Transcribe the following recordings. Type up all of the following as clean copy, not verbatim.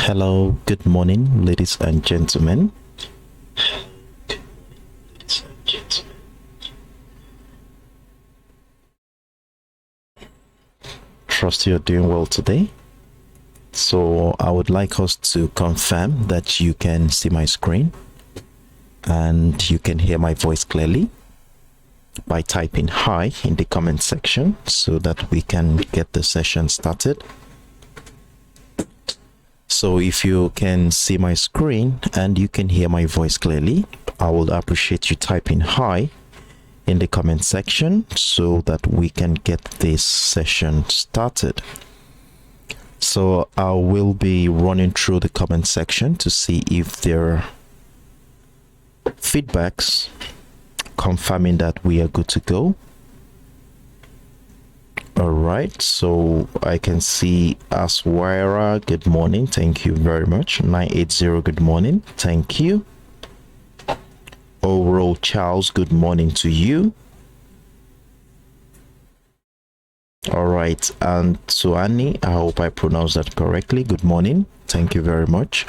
Hello, good morning, ladies and gentlemen. Trust you're doing well today. So, I would like us to confirm that you can see my screen and you can hear my voice clearly by typing hi in the comment section so that we can get the session started. So if you can see my screen and you can hear my voice clearly, I will appreciate you typing hi in the comment section so that we can get this session started. So I will be running through the comment section to see if there are feedbacks confirming that we are good to go. All right, so I can see Aswira, good morning, thank you very much. 980, good morning, thank you. Oral Charles, good morning to you. All right, and Suani, I hope I pronounced that correctly. Good morning, thank you very much.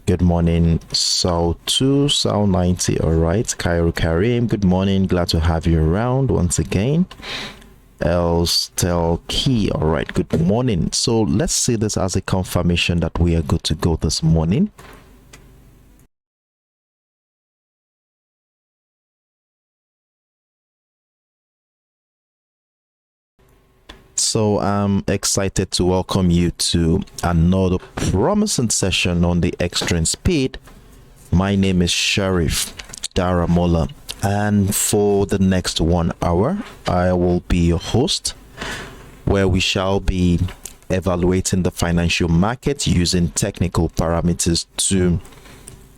Good morning, Sal 2, Sal 90. All right, Cairo Karim, good morning, glad to have you around once again. Elstel Key, all right, good morning. So let's see this as a confirmation that we are good to go this morning. So I'm excited to welcome you to another promising session on the extreme speed. My name is Sheriff Daramola, and for the next 1 hour I will be your host, where we shall be evaluating the financial market using technical parameters to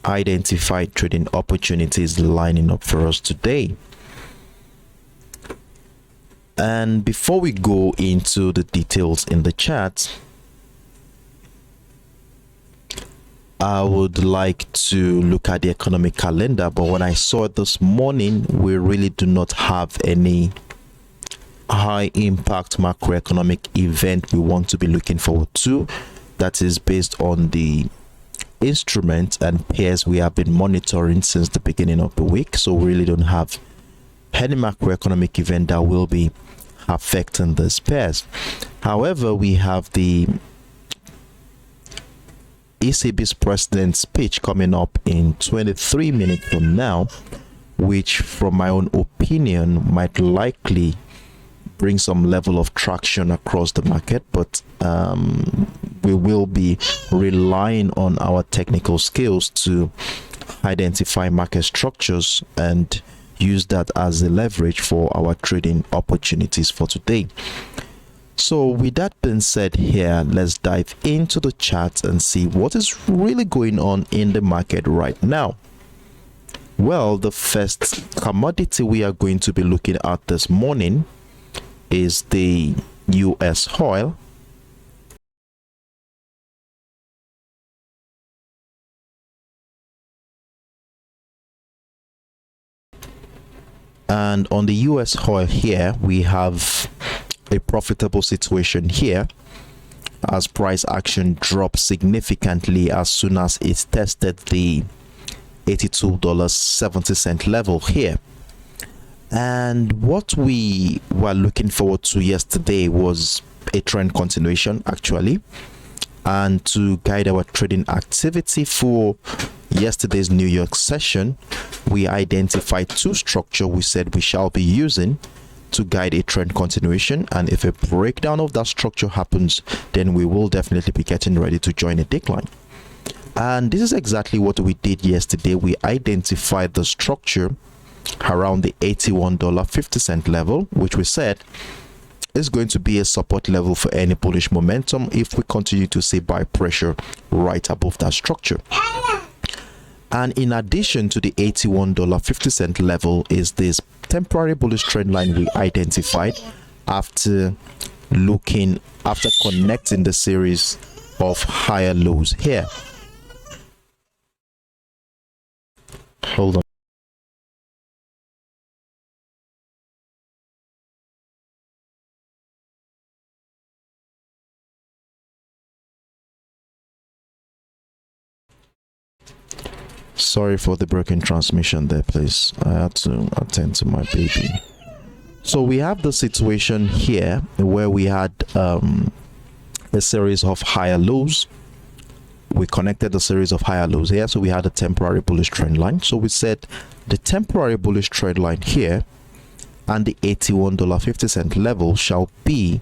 identify trading opportunities lining up for us today. And before we go into the details in the chart, I would like to look at the economic calendar, but when I saw it this morning, we really do not have any high impact macroeconomic event we want to be looking forward to that is based on the instruments and pairs we have been monitoring since the beginning of the week. So we really don't have any macroeconomic event that will be affecting these pairs. However, we have the ECB's president's speech coming up in 23 minutes from now, which from my own opinion might likely bring some level of traction across the market, but we will be relying on our technical skills to identify market structures and use that as a leverage for our trading opportunities for today. So with that being said here, let's dive into the chart and see what is really going on in the market right now. Well, the first commodity we are going to be looking at this morning is the US oil. And on the US oil here, we have a profitable situation here as price action dropped significantly as soon as it tested the $82.70 level here. And what we were looking forward to yesterday was a trend continuation, actually, and to guide our trading activity for yesterday's New York session, we identified two structures we said we shall be using to guide a trend continuation, and if a breakdown of that structure happens, then we will definitely be getting ready to join a decline. And this is exactly what we did yesterday. We identified the structure around the $81.50 level, which we said is going to be a support level for any bullish momentum if we continue to see buy pressure right above that structure. And in addition to the $81.50 level is this temporary bullish trend line we identified after connecting the series of higher lows here. Hold on. Sorry for the broken transmission there, please. I had to attend to my baby. So we have the situation here where we had a series of higher lows. We connected a series of higher lows here, so we had a temporary bullish trend line. So we said the temporary bullish trend line here and the $81.50 level shall be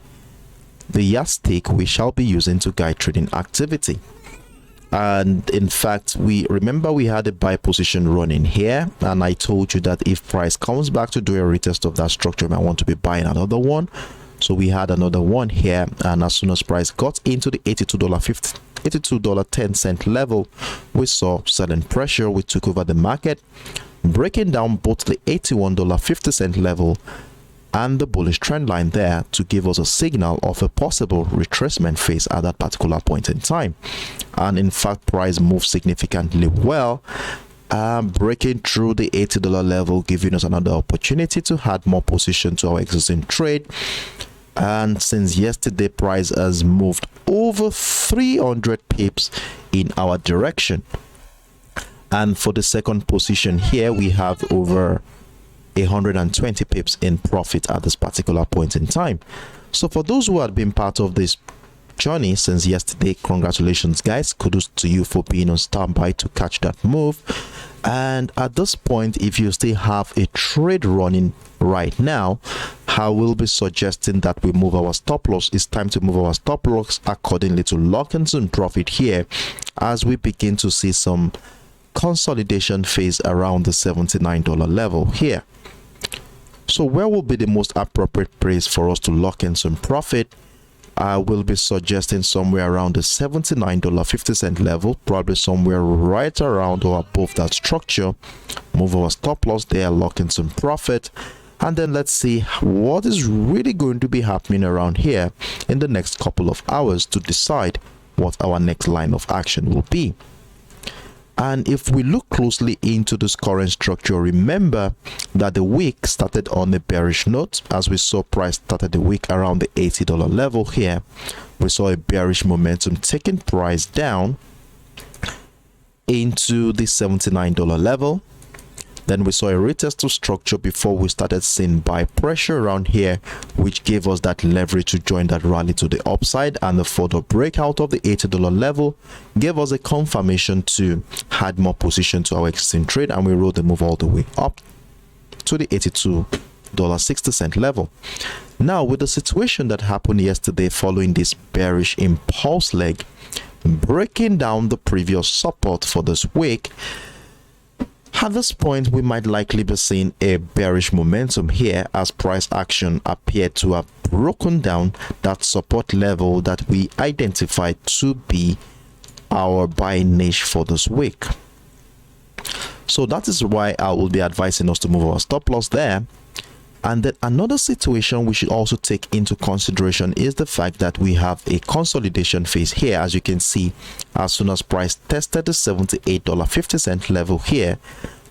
the yardstick we shall be using to guide trading activity. And in fact, we remember we had a buy position running here, and I told you that if price comes back to do a retest of that structure, I want to be buying another one. So we had another one here, and as soon as price got into the $82.10 level, we saw selling pressure. We took over the market, breaking down both the $81.50 level and the bullish trend line there to give us a signal of a possible retracement phase at that particular point in time. And in fact, price moved significantly well, breaking through the $80 level, giving us another opportunity to add more position to our existing trade. And since yesterday, price has moved over 300 pips in our direction. And for the second position here, we have over 120 pips in profit at this particular point in time. So for those who had been part of this journey since yesterday, congratulations guys, kudos to you for being on standby to catch that move. And at this point, if you still have a trade running right now, I will be suggesting that we move our stop loss. It's time to move our stop loss accordingly to lock in some profit here as we begin to see some consolidation phase around the $79 level here. So where will be the most appropriate place for us to lock in some profit? I will be suggesting somewhere around the $79.50 level, probably somewhere right around or above that structure. Move our stop loss there, lock in some profit, and then let's see what is really going to be happening around here in the next couple of hours to decide what our next line of action will be. And if we look closely into this current structure, remember that the week started on a bearish note. As we saw, price started the week around the $80 level here. We saw a bearish momentum taking price down into the $79 level. Then we saw a retest of structure before we started seeing buy pressure around here, which gave us that leverage to join that rally to the upside, and the further breakout of the $80 level gave us a confirmation to add more position to our existing trade, and we rode the move all the way up to the $82.60 level. Now, with the situation that happened yesterday following this bearish impulse leg, breaking down the previous support for this week, at this point, we might likely be seeing a bearish momentum here as price action appeared to have broken down that support level that we identified to be our buying niche for this week. So that is why I will be advising us to move our stop loss there. And then another situation we should also take into consideration is the fact that we have a consolidation phase here. As you can see, as soon as price tested the $78.50 level here,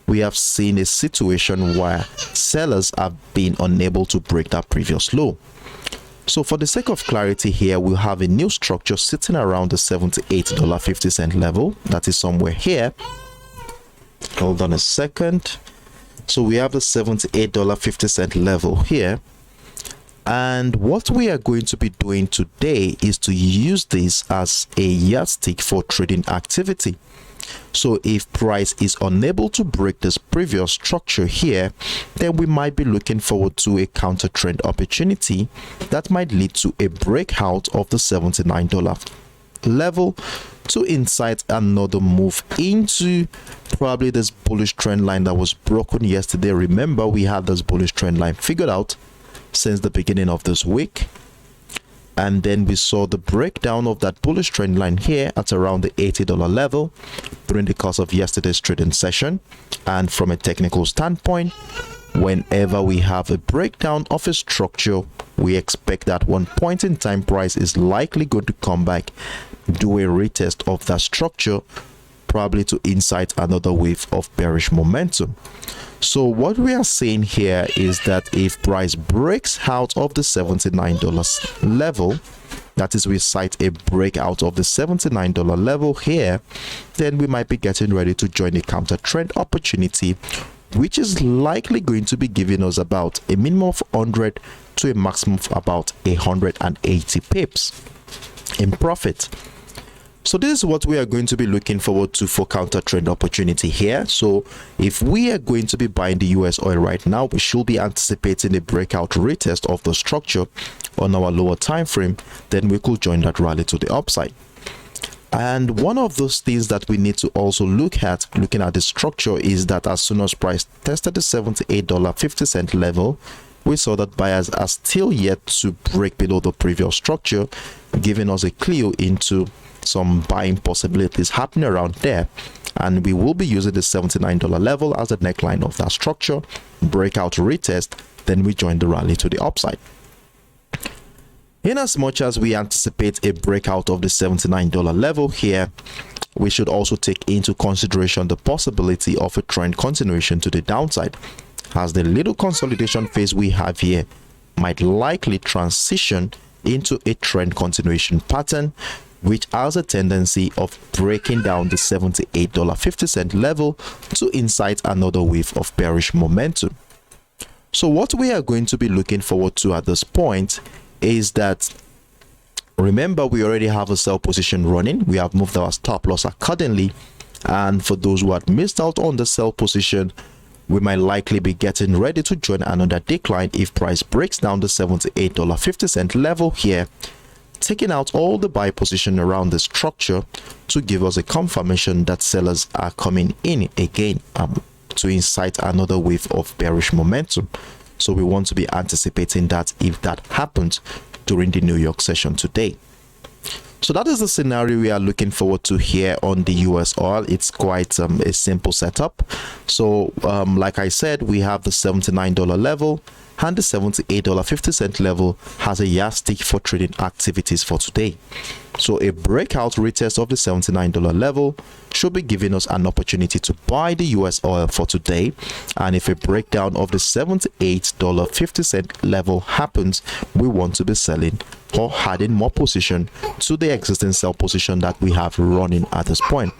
we have seen a situation where sellers have been unable to break that previous low. So for the sake of clarity here, we'll have a new structure sitting around the $78.50 level. That is somewhere here. Hold on a second. So we have the $78.50 level here, and what we are going to be doing today is to use this as a yardstick for trading activity. So if price is unable to break this previous structure here, then we might be looking forward to a counter trend opportunity that might lead to a breakout of the $79 level to incite another move into probably this bullish trend line that was broken yesterday. Remember, we had this bullish trend line figured out since the beginning of this week, and then we saw the breakdown of that bullish trend line here at around the $80 level during the course of yesterday's trading session. And from a technical standpoint, whenever we have a breakdown of a structure, we expect that one point in time price is likely going to come back, do a retest of that structure, probably to incite another wave of bearish momentum. So what we are saying here is that if price breaks out of the $79 level, that is, we cite a breakout of the $79 level here, then we might be getting ready to join a counter trend opportunity, which is likely going to be giving us about a minimum of 100 to a maximum of about 180 pips in profit. So this is what we are going to be looking forward to for counter trend opportunity here. So if we are going to be buying the US oil right now, we should be anticipating a breakout retest of the structure on our lower time frame. Then we could join that rally to the upside. And one of those things that we need to also look at, looking at the structure, is that as soon as price tested the $78.50 level, we saw that buyers are still yet to break below the previous structure, giving us a clue into some buying possibilities happening around there. And we will be using the $79 level as the neckline of that structure, breakout retest, then we join the rally to the upside. In as much as we anticipate a breakout of the $79 level here, we should also take into consideration the possibility of a trend continuation to the downside, as the little consolidation phase we have here might likely transition into a trend continuation pattern, which has a tendency of breaking down the $78.50 level to incite another wave of bearish momentum. So what we are going to be looking forward to at this point is that, remember, we already have a sell position running. We have moved our stop loss accordingly, and for those who had missed out on the sell position, we might likely be getting ready to join another decline if price breaks down the $78.50 level here, taking out all the buy position around the structure to give us a confirmation that sellers are coming in again to incite another wave of bearish momentum. So we want to be anticipating that if that happens during the New York session today. So that is the scenario we are looking forward to here on the US oil. It's quite a simple setup. So like I said, we have the $79 level, and the $78.50 level has a yardstick for trading activities for today. So a breakout retest of the $79 level should be giving us an opportunity to buy the US oil for today. And if a breakdown of the $78.50 level happens, we want to be selling or adding more position to the existing sell position that we have running at this point.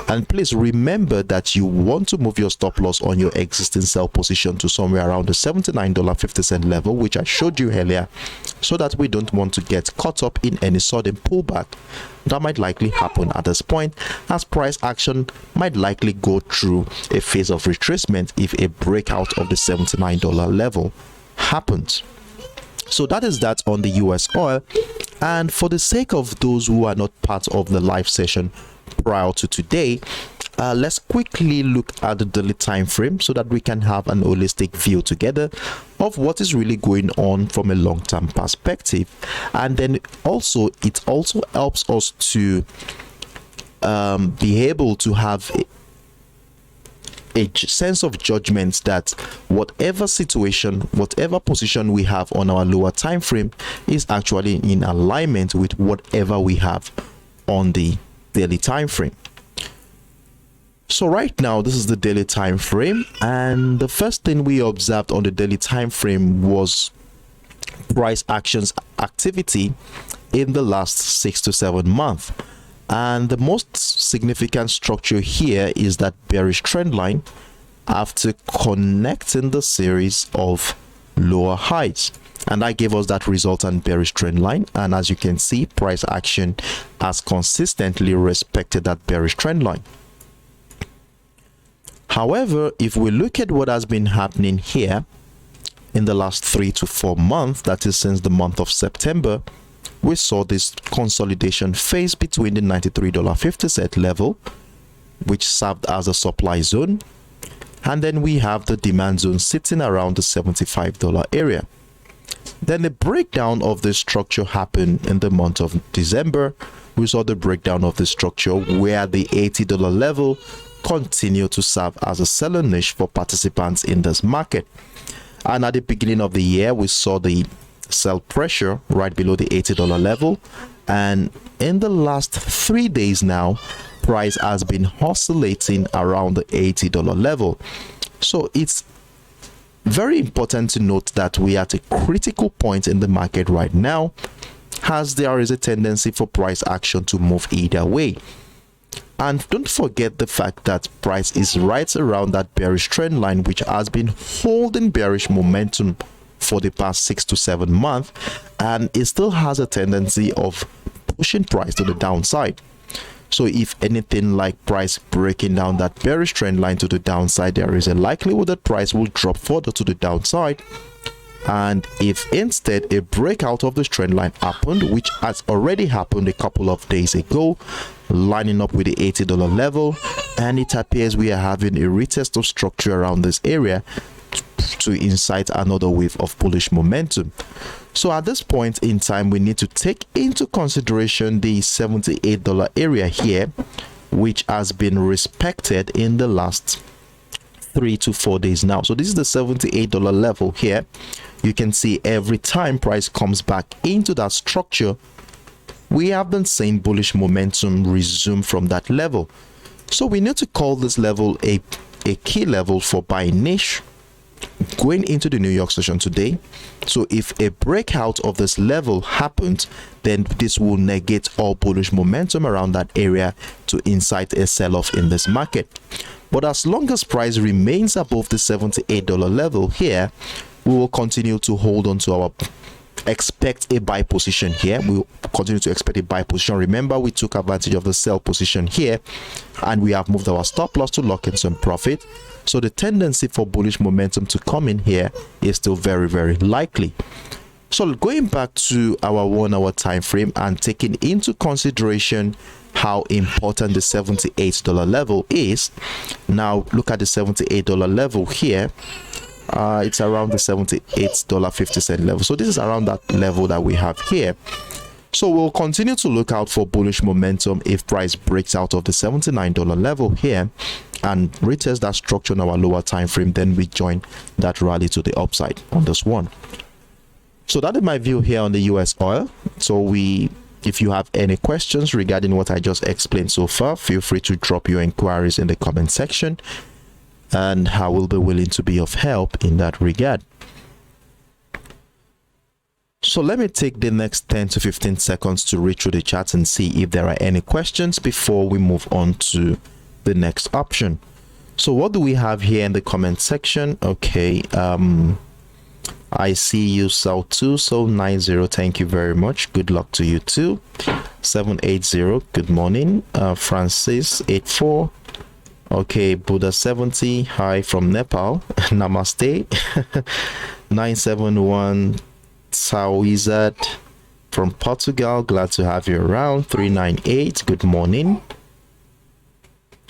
And please remember that you want to move your stop loss on your existing sell position to somewhere around the $79.50 level, which I showed you earlier, so that we don't want to get caught up in any sudden pullback that might likely happen at this point, as price action might likely go through a phase of retracement if a breakout of the $79 level happens. So that is that on the US oil. And for the sake of those who are not part of the live session prior to today, let's quickly look at the daily time frame so that we can have an holistic view together of what is really going on from a long-term perspective. And then also it also helps us to be able to have a sense of judgment that whatever situation, whatever position we have on our lower time frame is actually in alignment with whatever we have on the daily time frame. So right now, this is the daily time frame, and the first thing we observed on the daily time frame was price actions activity in the last 6 to 7 months. And the most significant structure here is that bearish trend line after connecting the series of lower highs. And that gave us that resultant bearish trend line. And as you can see, price action has consistently respected that bearish trend line. However, if we look at what has been happening here in the last 3 to 4 months, that is since the month of September, we saw this consolidation phase between the $93.50 level, which served as a supply zone, and then we have the demand zone sitting around the $75 area. Then the breakdown of this structure happened in the month of December. We saw the breakdown of the structure where the $80 level continued to serve as a seller niche for participants in this market. And at the beginning of the year, we saw the sell pressure right below the $80 level, and in the last 3 days now, price has been oscillating around the $80 level. So it's very important to note that we are at a critical point in the market right now, as there is a tendency for price action to move either way. And don't forget the fact that price is right around that bearish trend line, which has been holding bearish momentum for the past 6 to 7 months, and it still has a tendency of pushing price to the downside. So if anything like price breaking down that bearish trend line to the downside, there is a likelihood that price will drop further to the downside. And if instead a breakout of this trend line happened, which has already happened a couple of days ago, lining up with the $80 level, and it appears we are having a retest of structure around this area to incite another wave of bullish momentum. So at this point in time, we need to take into consideration the $78 area here, which has been respected in the last 3 to 4 days now. So this is the $78 level here. You can see every time price comes back into that structure, we have been seeing bullish momentum resume from that level. So we need to call this level a key level for buying niche going into the New York session today. So if a breakout of this level happens, then this will negate all bullish momentum around that area to incite a sell-off in this market. But as long as price remains above the $78 level here, we will continue to hold on to our expect a buy position here. We will continue to expect a buy position. Remember, we took advantage of the sell position here, and we have moved our stop loss to lock in some profit. So the tendency for bullish momentum to come in here is still very, very likely. So going back to our 1 hour time frame and taking into consideration how important the $78 level is. Now look at the $78 level here. It's around the $78.50 level. So this is around that level that we have here. So we'll continue to look out for bullish momentum if price breaks out of the $79 level here and retest that structure on our lower time frame. Then we join that rally to the upside on this one. So that is my view here on the US oil. So if you have any questions regarding what I just explained so far, feel free to drop your inquiries in the comment section, and I will be willing to be of help in that regard. So let me take the next 10 to 15 seconds to read through the chat and see if there are any questions before we move on to the next option. So what do we have here in the comment section? Okay, I see you, Sal2, so 90, thank you very much. Good luck to you too. 780, good morning. Francis 84. Okay, Buddha 70, hi from Nepal. Namaste. 971 Sauizad from Portugal, glad to have you around. 398, good morning.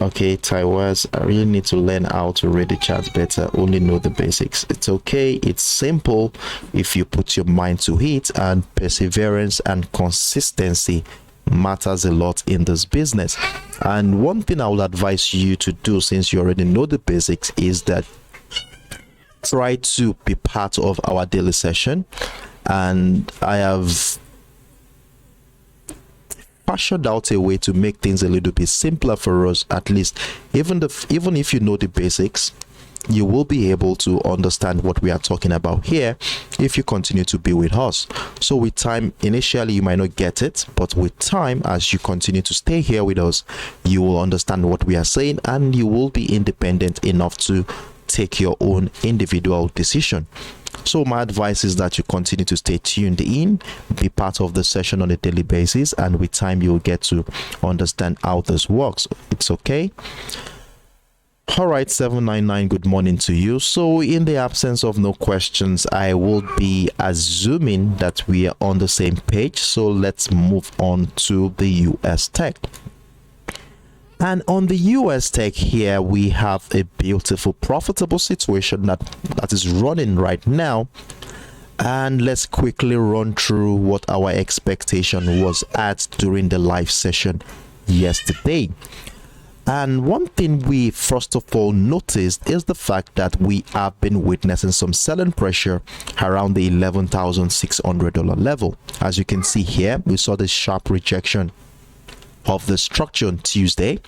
Okay, Taiwan, I really need to learn how to read the chat better, only know the basics. It's okay, it's simple if you put your mind to it, and perseverance and consistency matters a lot in this business. And one thing I would advise you to do, since you already know the basics, is that try to be part of our daily session. And I have fashioned out a way to make things a little bit simpler for us. At least even if you know the basics, you will be able to understand what we are talking about here if you continue to be with us. So with time, initially you might not get it, but with time, as you continue to stay here with us, you will understand what we are saying, and you will be independent enough to take your own individual decision. So my advice is that you continue to stay tuned in, be part of the session on a daily basis, and with time you'll get to understand how this works. It's okay. All right, 799, good morning to you. So in the absence of no questions, I will be assuming that we are on the same page. So let's move on to the US tech. And on the US tech here, we have a beautiful, profitable situation that is running right now. And let's quickly run through what our expectation was at during the live session yesterday. And one thing we first of all noticed is the fact that we have been witnessing some selling pressure around the $11,600 level. As you can see here, we saw this sharp rejection of the structure on Tuesday,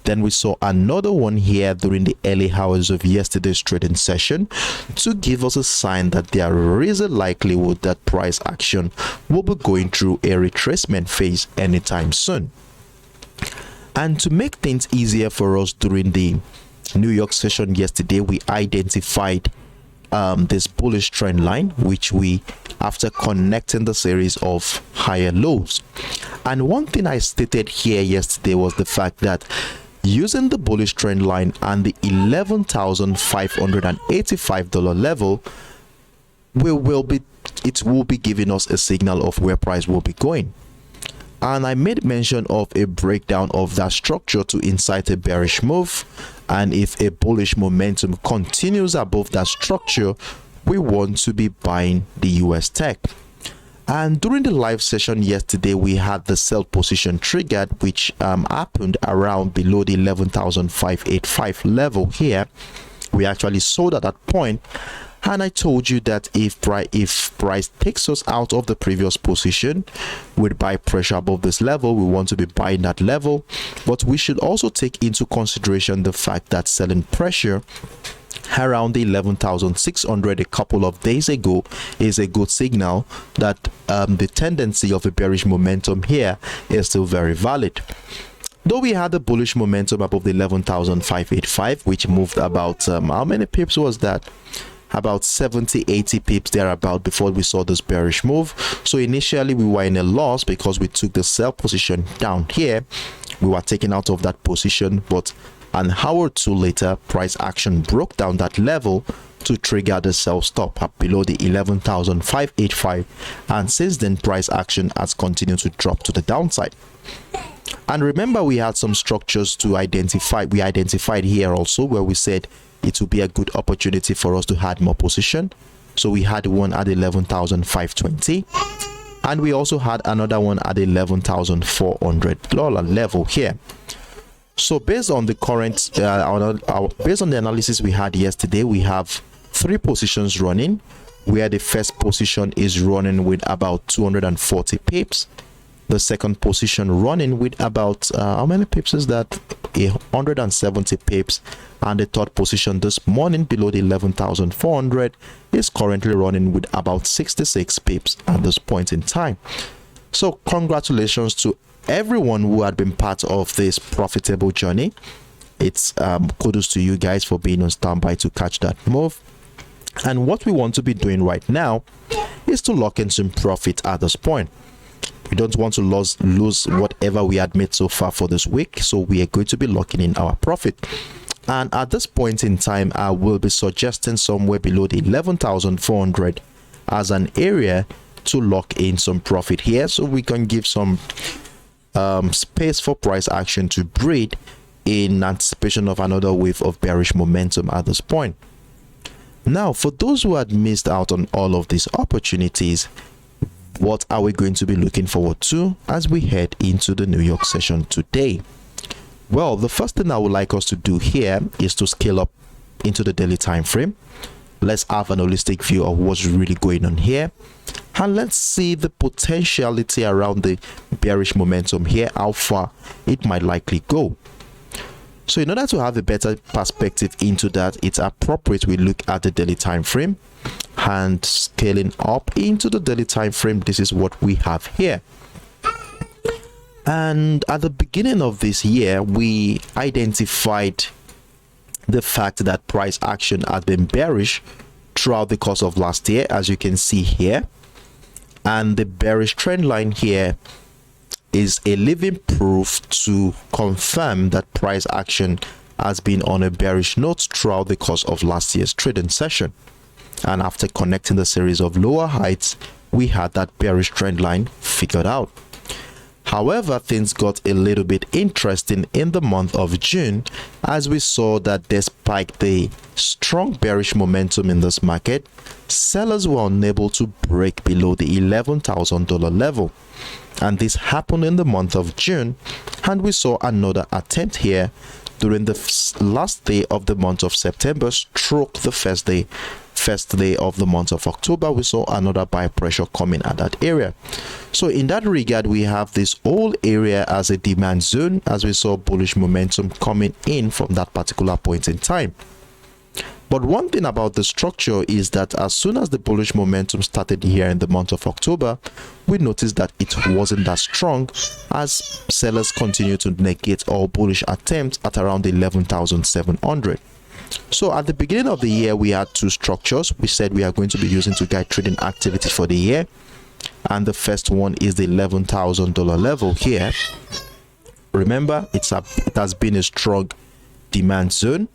Then we saw another one here during the early hours of yesterday's trading session to give us a sign that there is a likelihood that price action will be going through a retracement phase anytime soon. And to make things easier for us during the New York session yesterday, we identified this bullish trend line, which we, after connecting the series of higher lows. And one thing I stated here yesterday was the fact that using the bullish trend line and the $11,585 level, it will be giving us a signal of where price will be going. And I made mention of a breakdown of that structure to incite a bearish move, and if a bullish momentum continues above that structure, we want to be buying the US tech. And during the live session yesterday, we had the sell position triggered, which happened around below the 11,585 level here. We actually sold at that point, and I told you that if price takes us out of the previous position with buy pressure above this level, we want to be buying that level. But we should also take into consideration the fact that selling pressure around the 11,600 a couple of days ago is a good signal that the tendency of a bearish momentum here is still very valid. Though we had a bullish momentum above the 11,585, which moved about how many pips was that? About 70-80 pips thereabout before we saw this bearish move. So initially we were in a loss because we took the sell position down here. We were taken out of that position, but an hour or two later, price action broke down that level to trigger the sell stop up below the 11,585, and since then price action has continued to drop to the downside. And remember, we had some structures to identify. We identified here also where we said it will be a good opportunity for us to add more position. So we had one at 11,520, and we also had another one at $11,400 level here. So based on the current based on the analysis we had yesterday, we have 3 positions running, where the first position is running with about 240 pips, the second position running with about how many pips is that? 170 pips, and the third position this morning below the 11,400 is currently running with about 66 pips at this point in time. So congratulations to everyone who had been part of this profitable journey. It's kudos to you guys for being on standby to catch that move. And what we want to be doing right now is to lock in some profit at this point. We don't want to lose whatever we had made so far for this week, so we are going to be locking in our profit. And at this point in time, I will be suggesting somewhere below the 11,400 as an area to lock in some profit here, so we can give some space for price action to breathe in anticipation of another wave of bearish momentum at this point. Now, for those who had missed out on all of these opportunities, what are we going to be looking forward to as we head into the New York session today? Well, the first thing I would like us to do here is to scale up into the daily time frame. Let's have an holistic view of what's really going on here, and let's see the potentiality around the bearish momentum here, how far it might likely go. So in order to have a better perspective into that, it's appropriate we look at the daily time frame, and scaling up into the daily time frame, this is what we have here. And at the beginning of this year, we identified the fact that price action had been bearish throughout the course of last year, as you can see here. And the bearish trend line here is a living proof to confirm that price action has been on a bearish note throughout the course of last year's trading session. And after connecting the series of lower heights, we had that bearish trend line figured out. However, things got a little bit interesting in the month of June, as we saw that despite the strong bearish momentum in this market, sellers were unable to break below the $11,000 level. And this happened in the month of June, and we saw another attempt here during the last day of the month of September, stroke the first day first day of the month of October, we saw another buy pressure coming at that area. So in that regard, we have this whole area as a demand zone, as we saw bullish momentum coming in from that particular point in time. But one thing about the structure is that as soon as the bullish momentum started here in the month of October, we noticed that it wasn't that strong as sellers continue to negate all bullish attempts at around 11,700. So at the beginning of the year, we had two structures we said we are going to be using to guide trading activity for the year. And the first one is the $11,000 level here. Remember, it has been a strong demand zone.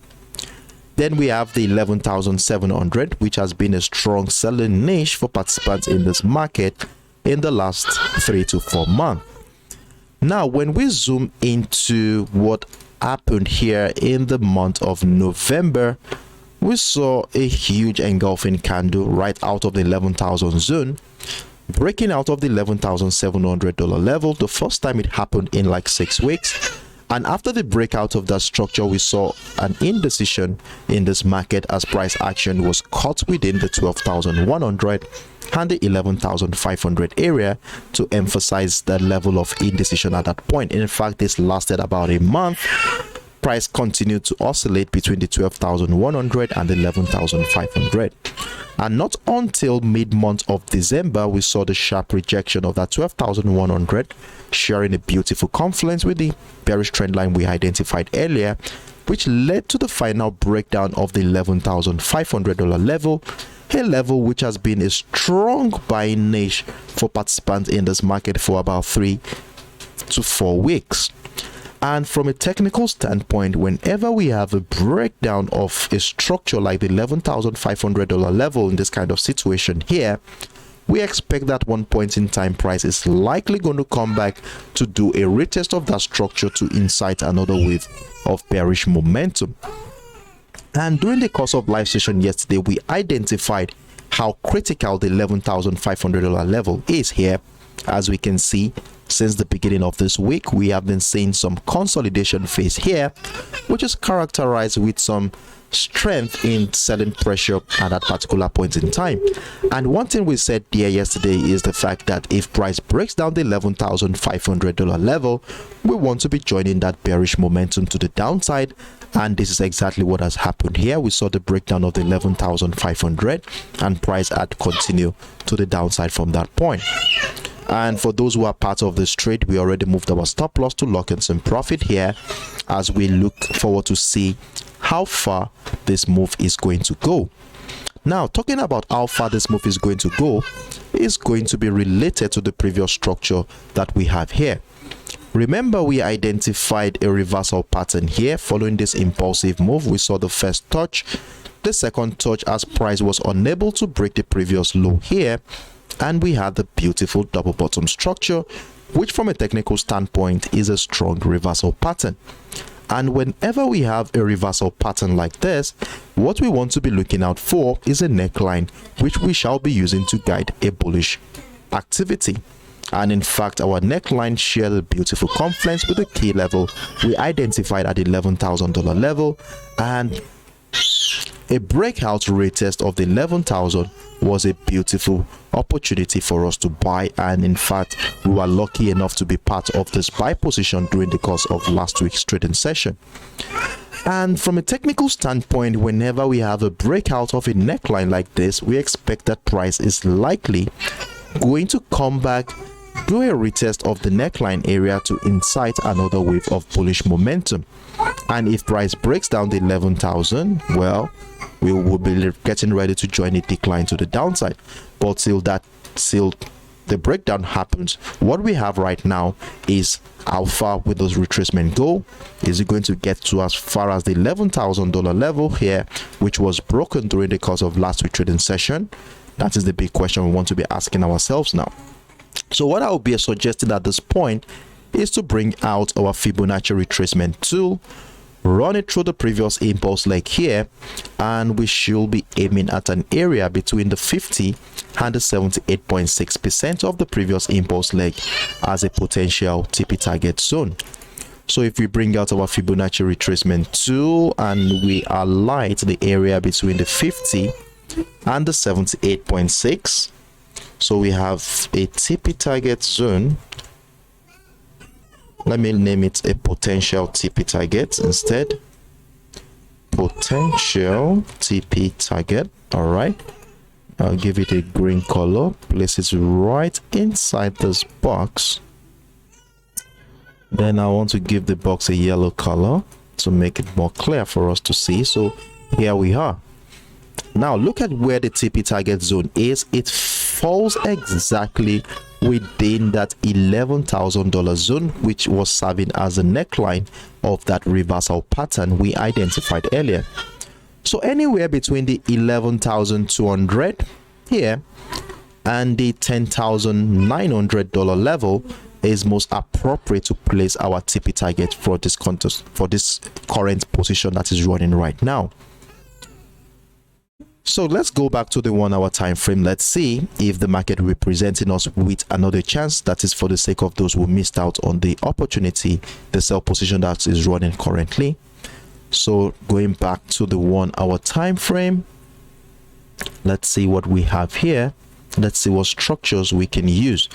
Then we have the 11,700, which has been a strong selling niche for participants in this market in the last 3 to 4 months. Now, when we zoom into what happened here in the month of November, we saw a huge engulfing candle right out of the 11,000 zone, breaking out of the $11,700 level, the first time it happened in like 6 weeks. And after the breakout of that structure, we saw an indecision in this market as price action was caught within the 12,100 and the 11,500 area to emphasize the level of indecision at that point. In fact, this lasted about a month. Price continued to oscillate between the 12,100 and 11,500. And not until mid-month of December, we saw the sharp rejection of that 12,100, sharing a beautiful confluence with the bearish trend line we identified earlier, which led to the final breakdown of the $11,500 level, a level which has been a strong buying niche for participants in this market for about 3 to 4 weeks. And from a technical standpoint, whenever we have a breakdown of a structure like the $11,500 level in this kind of situation here, we expect that one point in time price is likely going to come back to do a retest of that structure to incite another wave of bearish momentum. And during the course of live session yesterday, we identified how critical the $11,500 level is here. As we can see, since the beginning of this week, we have been seeing some consolidation phase here, which is characterized with some strength in selling pressure at that particular point in time. And one thing we said there yesterday is the fact that if price breaks down the $11,500 level, we want to be joining that bearish momentum to the downside. And this is exactly what has happened here. We saw the breakdown of the 11,500 and price had continued to the downside from that point. And for those who are part of this trade, we already moved our stop loss to lock in some profit here as we look forward to see how far this move is going to go. Now, talking about how far this move is going to go is going to be related to the previous structure that we have here. Remember, we identified a reversal pattern here. Following this impulsive move, we saw the first touch, the second touch as price was unable to break the previous low here, and we had the beautiful double bottom structure, which from a technical standpoint is a strong reversal pattern. And whenever we have a reversal pattern like this, what we want to be looking out for is a neckline, which we shall be using to guide a bullish activity. And in fact, our neckline shares a beautiful confluence with the key level we identified at the $11,000 level, and a breakout retest of the 11,000 was a beautiful opportunity for us to buy. And in fact, we were lucky enough to be part of this buy position during the course of last week's trading session. And from a technical standpoint, whenever we have a breakout of a neckline like this, we expect that price is likely going to come back, do a retest of the neckline area to incite another wave of bullish momentum. And if price breaks down the 11,000, well, we will be getting ready to join a decline to the downside. But till the breakdown happens, what we have right now is how far will those retracement go? Is it going to get to as far as the $11,000 level here, which was broken during the course of last week's trading session? That is the big question we want to be asking ourselves now. So what I will be suggesting at this point is to bring out our Fibonacci retracement tool, run it through the previous impulse leg here, and we should be aiming at an area between the 50 and the 78.6% of the previous impulse leg as a potential TP target zone. So if we bring out our Fibonacci retracement tool and we alight the area between the 50 and the 78.6. So we have a TP target zone. Let me name it a potential TP target instead. Potential TP target. All right, I'll give it a green color, place it right inside this box. Then I want to give the box a yellow color to make it more clear for us to see. So here we are. Now look at where the TP target zone is. It falls exactly within that $11,000 zone, which was serving as a neckline of that reversal pattern we identified earlier. So anywhere between the 11,200 here and the $10,900 level is most appropriate to place our TP target for this contest, for this current position that is running right now. So let's go back to the 1 hour time frame. Let's see if the market representing us with another chance, that is for the sake of those who missed out on the opportunity, the sell position that is running currently. So going back to the 1 hour time frame, let's see what we have here. Let's see what structures we can use.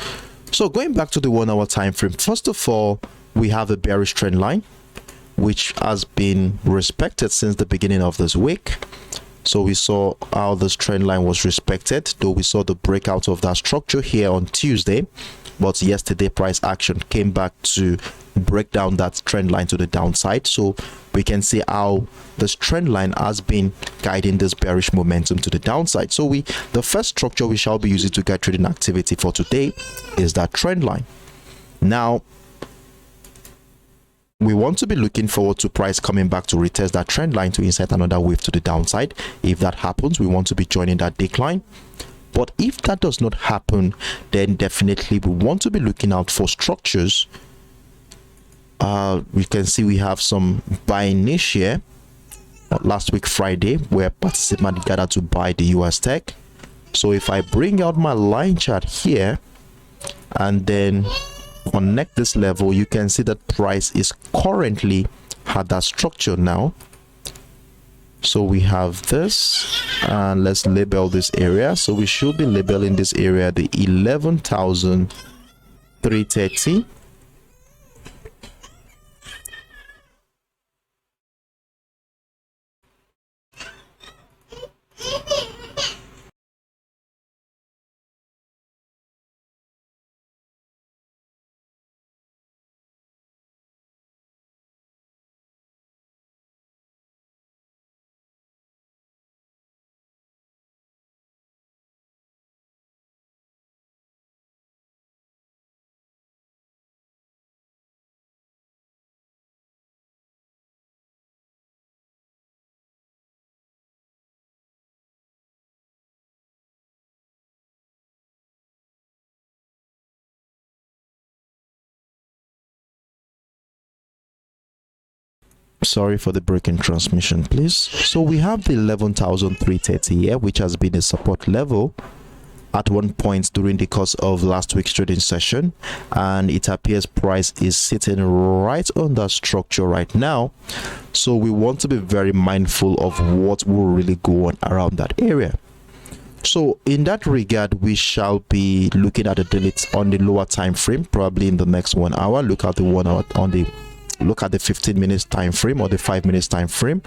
So going back to the 1 hour time frame, first of all, we have a bearish trend line which has been respected since the beginning of this week. So we saw how this trend line was respected, though we saw the breakout of that structure here on Tuesday, but yesterday price action came back to break down that trend line to the downside. So we can see how this trend line has been guiding this bearish momentum to the downside. So the first structure we shall be using to guide trading activity for today is that trend line. Now we want to be looking forward to price coming back to retest that trend line to insert another wave to the downside. If that happens, we want to be joining that decline. But if that does not happen, then definitely we want to be looking out for structures. We can see we have some buying niche here last week Friday, where participants gathered to buy the US tech. So if I bring out my line chart here and then connect this level, you can see that price is currently at that structure now. So we have this, and let's label this area. So we should be labeling this area the 11,330. Sorry for the breaking transmission, please. So we have the 11,330 here, which has been a support level at one point during the course of last week's trading session, and it appears price is sitting right on that structure right now. So we want to be very mindful of what will really go on around that area. So in that regard, we shall be looking at the daily on the lower time frame, probably in the next 1 hour. Look at the 1 hour on the look at the 15 minutes time frame or the 5 minutes time frame.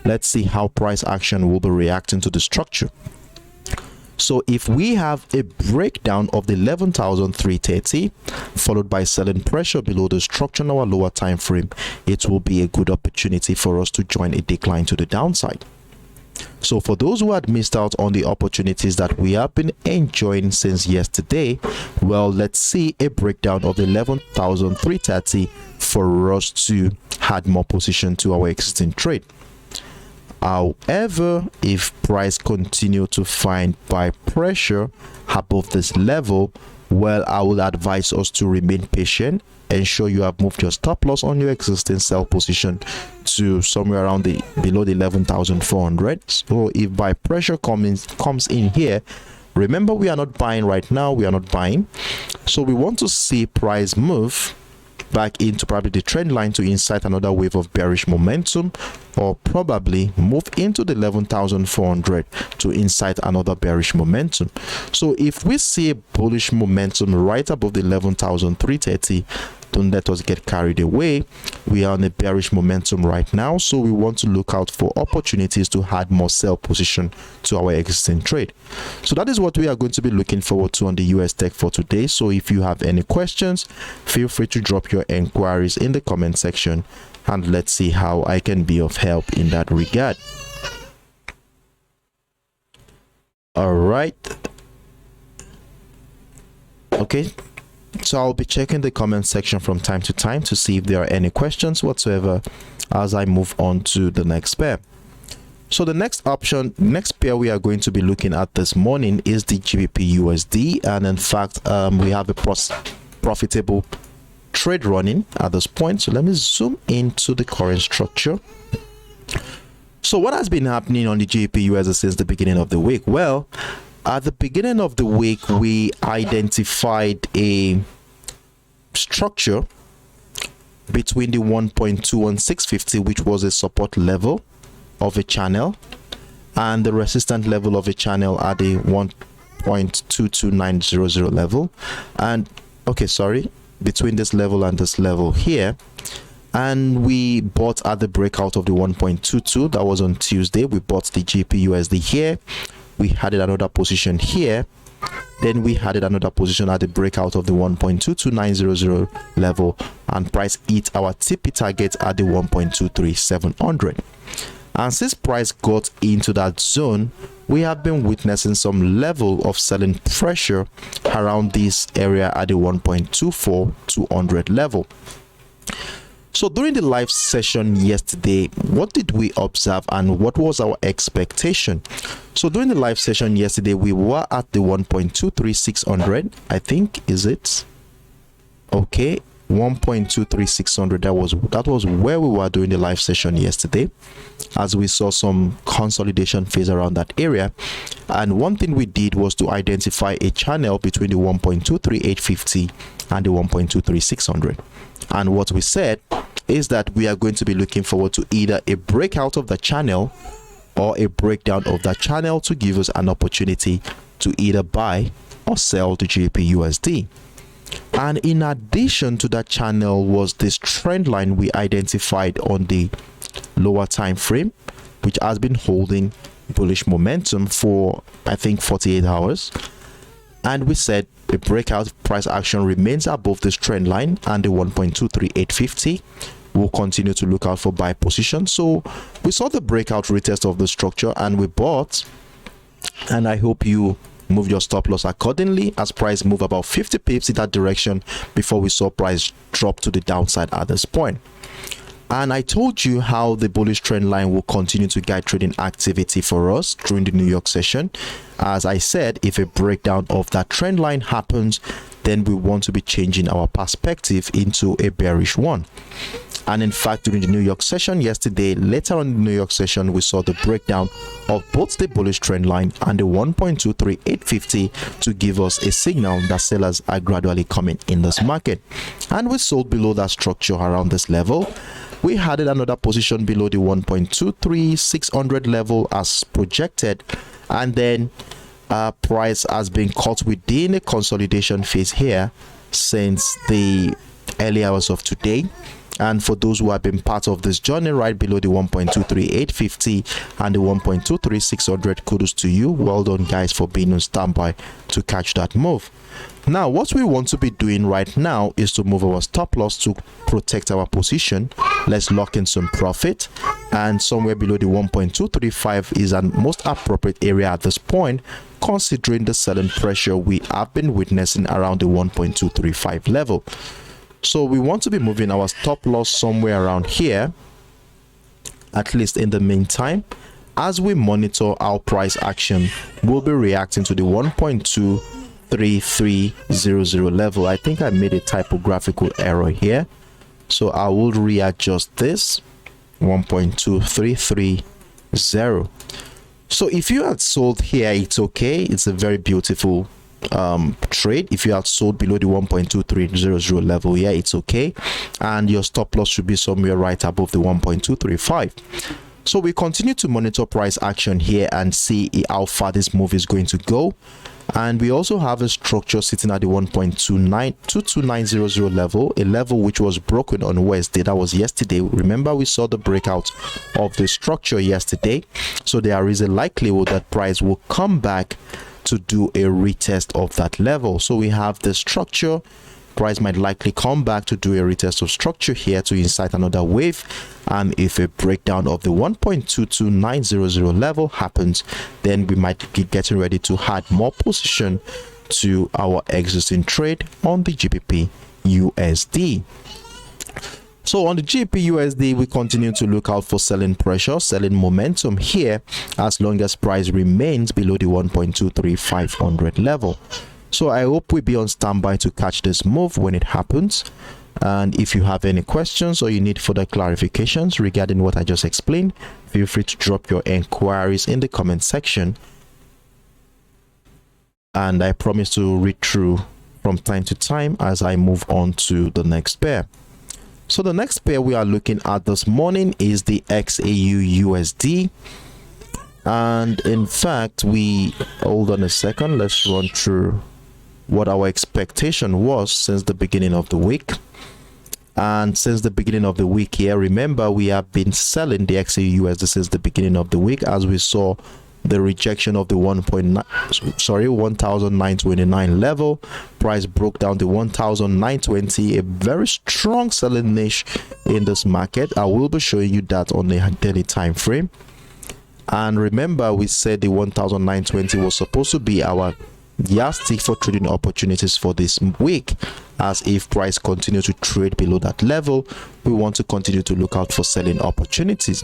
Let's see how price action will be reacting to the structure. So if we have a breakdown of the 11,330 followed by selling pressure below the structure on our lower time frame, it will be a good opportunity for us to join a decline to the downside. So for those who had missed out on the opportunities that we have been enjoying since yesterday, well, let's see a breakdown of the 11,330 for us to add more position to our existing trade. However, if price continue to find buy pressure above this level, well, I would advise us to remain patient. Ensure you have moved your stop loss on your existing sell position to somewhere around the below the 11,400. So if buy pressure comes in here, remember we are not buying right now. We are not buying. So we want to see price move back into probably the trend line to incite another wave of bearish momentum, or probably move into the 11,400 to incite another bearish momentum. So if we see a bullish momentum right above the 11,330, don't let us get carried away. We are on a bearish momentum right now, so we want to look out for opportunities to add more sell position to our existing trade. So that is what we are going to be looking forward to on the US tech for today. So if you have any questions, feel free to drop your inquiries in the comment section, and let's see how I can be of help in that regard. All right. Okay. So I'll be checking the comment section from time to time to see if there are any questions whatsoever as I move on to the next pair. So the next pair we are going to be looking at this morning is the GBPUSD, and in fact we have a profitable trade running at this point. So let me zoom into the current structure. So what has been happening on the GBPUSD since the beginning of the week? Well, at the beginning of the week, we identified a structure between the 1.2 and 650, which was a support level of a channel, and the resistance level of a channel at the 1.22900 level. And between this level and this level here. And we bought at the breakout of the 1.22. That was on Tuesday. We bought the GBPUSD here. We added another position here, then we added another position at the breakout of the 1.22900 level, and price hit our TP target at the 1.23700. And since price got into that zone, we have been witnessing some level of selling pressure around this area at the 1.24200 level. So during the live session yesterday, what did we observe and what was our expectation? So during the live session yesterday, we were at the 1.23600, I think, is it? Okay, 1.23600. That was where we were during the live session yesterday, as we saw some consolidation phase around that area. And one thing we did was to identify a channel between the 1.23850 and the 1.23600. And what we said is that we are going to be looking forward to either a breakout of the channel or a breakdown of that channel to give us an opportunity to either buy or sell the GBPUSD. And in addition to that channel was this trend line we identified on the lower time frame, which has been holding bullish momentum for I think 48 hours. And we said the breakout price action remains above this trend line and the 1.23850. We'll continue to look out for buy position. So we saw the breakout retest of the structure and we bought, and I hope you move your stop loss accordingly as price move about 50 pips in that direction before we saw price drop to the downside at this point. And I told you how the bullish trend line will continue to guide trading activity for us during the New York session. As I said, if a breakdown of that trend line happens, then we want to be changing our perspective into a bearish one. And in fact, during the New York session yesterday, later on in the New York session, we saw the breakdown of both the bullish trend line and the 1.23850 to give us a signal that sellers are gradually coming in this market. And we sold below that structure around this level. We added another position below the 1.23600 level as projected, and then price has been caught within a consolidation phase here since the early hours of today. And for those who have been part of this journey right below the 1.23850 and the 1.23600, kudos to you. Well done guys for being on standby to catch that move. Now what we want to be doing right now is to move our stop loss to protect our position. Let's lock in some profit, and somewhere below the 1.235 is a most appropriate area at this point, considering the selling pressure we have been witnessing around the 1.235 level. So we want to be moving our stop loss somewhere around here, at least in the meantime, as we monitor our price action. We'll be reacting to the 1.23300 level. I think I made a typographical error here, so I will readjust this. 1.2330. So if you had sold here, it's okay. It's a very beautiful trade. If you have sold below the 1.2300 level here, it's okay, and your stop loss should be somewhere right above the 1.235. So we continue to monitor price action here and see how far this move is going to go. And we also have a structure sitting at the 1.22900 level, a level which was broken on Wednesday. That was yesterday. Remember, we saw the breakout of the structure yesterday. So there is a likelihood that price will come back to do a retest of that level. So we have the structure. Price might likely come back to do a retest of structure here to incite another wave, and if a breakdown of the 1.22900 level happens, then we might be getting ready to add more position to our existing trade on the GBPUSD. So on the GBPUSD, we continue to look out for selling pressure, selling momentum here, as long as price remains below the 1.23500 level. So I hope we'll be on standby to catch this move when it happens. And if you have any questions or you need further clarifications regarding what I just explained, feel free to drop your inquiries in the comment section. And I promise to read through from time to time as I move on to the next pair. So the next pair we are looking at this morning is the XAUUSD. And in fact, hold on a second, let's run through what our expectation was since the beginning of the week. And since the beginning of the week here, remember, we have been selling the XAUUSD since the beginning of the week, as we saw the rejection of the 1929 level. Price broke down the 1920, a very strong selling niche in this market. I will be showing you that on a daily time frame. And remember, we said the 1920 was supposed to be our yardstick for trading opportunities for this week, as if price continue to trade below that level, we want to continue to look out for selling opportunities.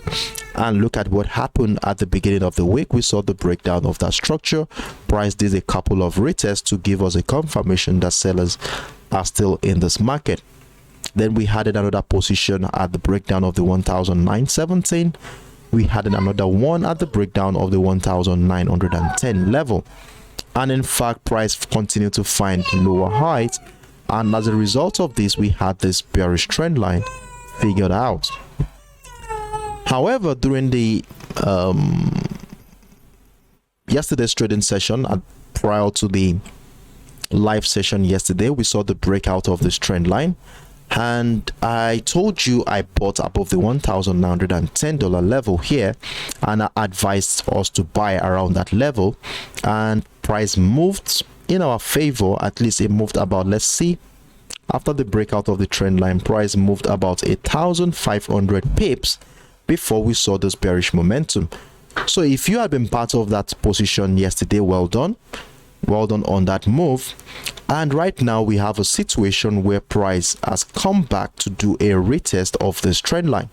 And look at what happened at the beginning of the week. We saw the breakdown of that structure. Price did a couple of retests to give us a confirmation that sellers are still in this market. Then we added another position at the breakdown of the 1917. We had another one at the breakdown of the 1910 level. And in fact, price continued to find lower heights, and as a result of this, we had this bearish trend line figured out. However, during the yesterday's trading session, prior to the live session yesterday, we saw the breakout of this trend line, and I told you I bought above the $1,910 level here, and I advised us to buy around that level, and price moved in our favor. At least it moved about, let's see, after the breakout of the trend line, price moved about 1,500 pips before we saw this bearish momentum. So if you had been part of that position yesterday, well done on that move. And right now we have a situation where price has come back to do a retest of this trend line.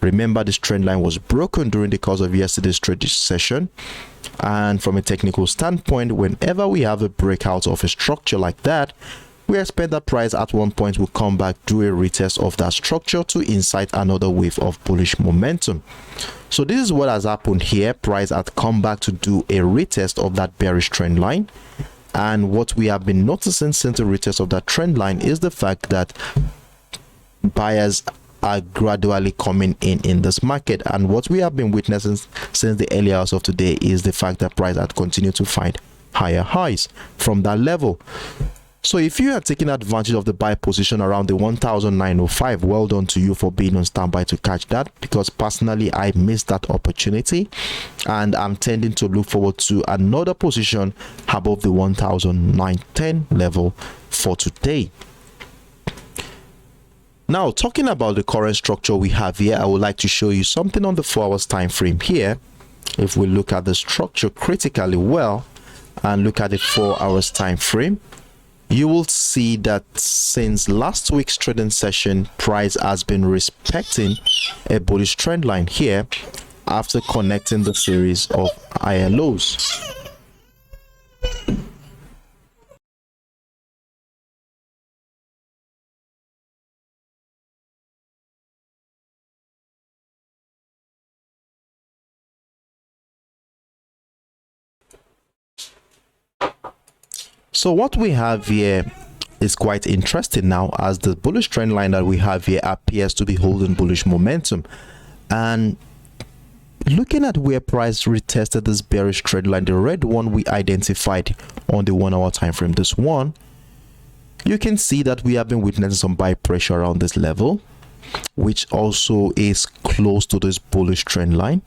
Remember, this trend line was broken during the course of yesterday's trading session. And from a technical standpoint, whenever we have a breakout of a structure like that, we expect that price at one point will come back, do a retest of that structure to incite another wave of bullish momentum. So this is what has happened here. Price had come back to do a retest of that bearish trend line. And what we have been noticing since the retest of that trend line is the fact that buyers are gradually coming in this market. And what we have been witnessing since the early hours of today is the fact that price had continued to find higher highs from that level. So if you are taking advantage of the buy position around the 1905, well done to you for being on standby to catch that, because personally I missed that opportunity, and I'm tending to look forward to another position above the 1910 level for today. Now, talking about the current structure we have here, I would like to show you something on the 4 hours time frame here. If we look at the structure critically well and look at the 4 hours time frame, you will see that since last week's trading session, price has been respecting a bullish trend line here after connecting the series of higher lows. So what we have here is quite interesting now, as the bullish trend line that we have here appears to be holding bullish momentum. And looking at where price retested this bearish trend line, the red one we identified on the 1 hour time frame, this one, you can see that we have been witnessing some buy pressure around this level, which also is close to this bullish trend line.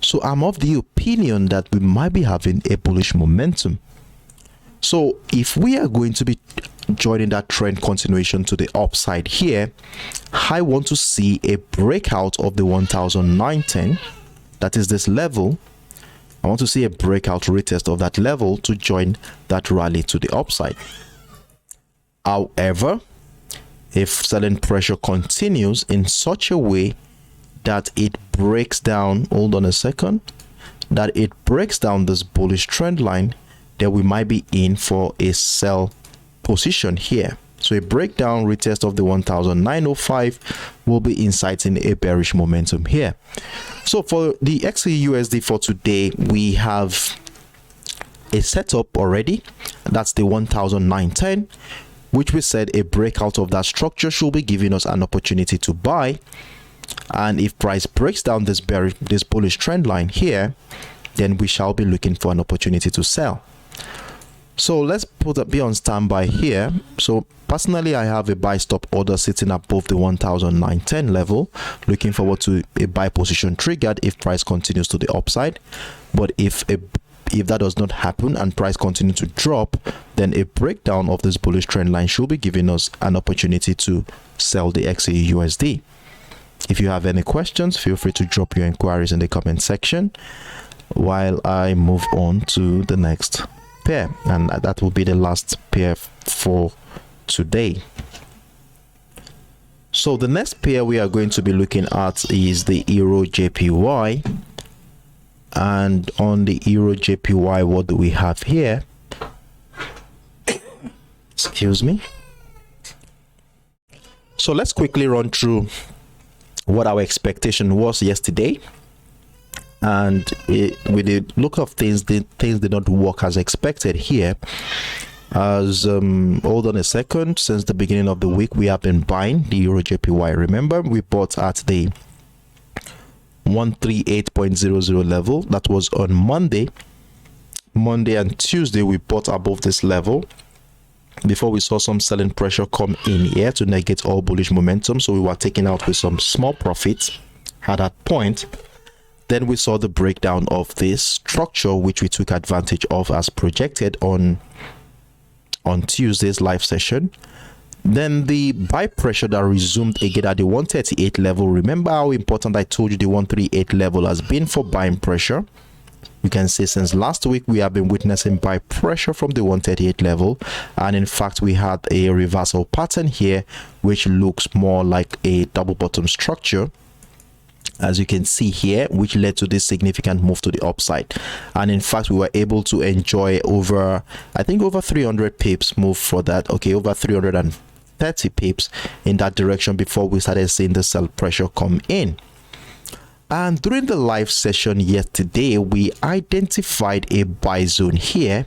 So I'm of the opinion that we might be having a bullish momentum. So if we are going to be joining that trend continuation to the upside here, I want to see a breakout of the 1910. That is this level. I want to see a breakout retest of that level to join that rally to the upside. However, if selling pressure continues in such a way that it breaks down, hold on a second, that it breaks down this bullish trend line, then we might be in for a sell position here. So a breakdown retest of the 1905 will be inciting a bearish momentum here. So for the XAUUSD for today, we have a setup already. That's the 1910, which we said a breakout of that structure should be giving us an opportunity to buy. And if price breaks down this bullish trend line here, then we shall be looking for an opportunity to sell. So let's be on standby here. So personally, I have a buy stop order sitting above the 1910 level, looking forward to a buy position triggered if price continues to the upside. But if that does not happen and price continues to drop, then a breakdown of this bullish trend line should be giving us an opportunity to sell the XAUUSD. If you have any questions, feel free to drop your inquiries in the comment section while I move on to the next pair, and that will be the last pair for today. So the next pair we are going to be looking at is the EURJPY. And on the EURJPY, what do we have here? Excuse me. So let's quickly run through what our expectation was yesterday. And with the look of things, things did not work as expected here. As hold on a second, since the beginning of the week we have been buying the EURJPY. Remember, we bought at the 138.00 level. That was on Monday and Tuesday. We bought above this level before we saw some selling pressure come in here to negate all bullish momentum. So we were taking out with some small profits at that point. Then we saw the breakdown of this structure, which we took advantage of as projected on Tuesday's live session. Then the buy pressure that resumed again at the 138 level. Remember how important I told you the 138 level has been for buying pressure. You can see since last week we have been witnessing buy pressure from the 138 level, and in fact we had a reversal pattern here which looks more like a double bottom structure, as you can see here, which led to this significant move to the upside. And in fact we were able to enjoy over 300 pips move for that. Okay, over 330 pips in that direction before we started seeing the sell pressure come in. And during the live session yesterday, we identified a buy zone here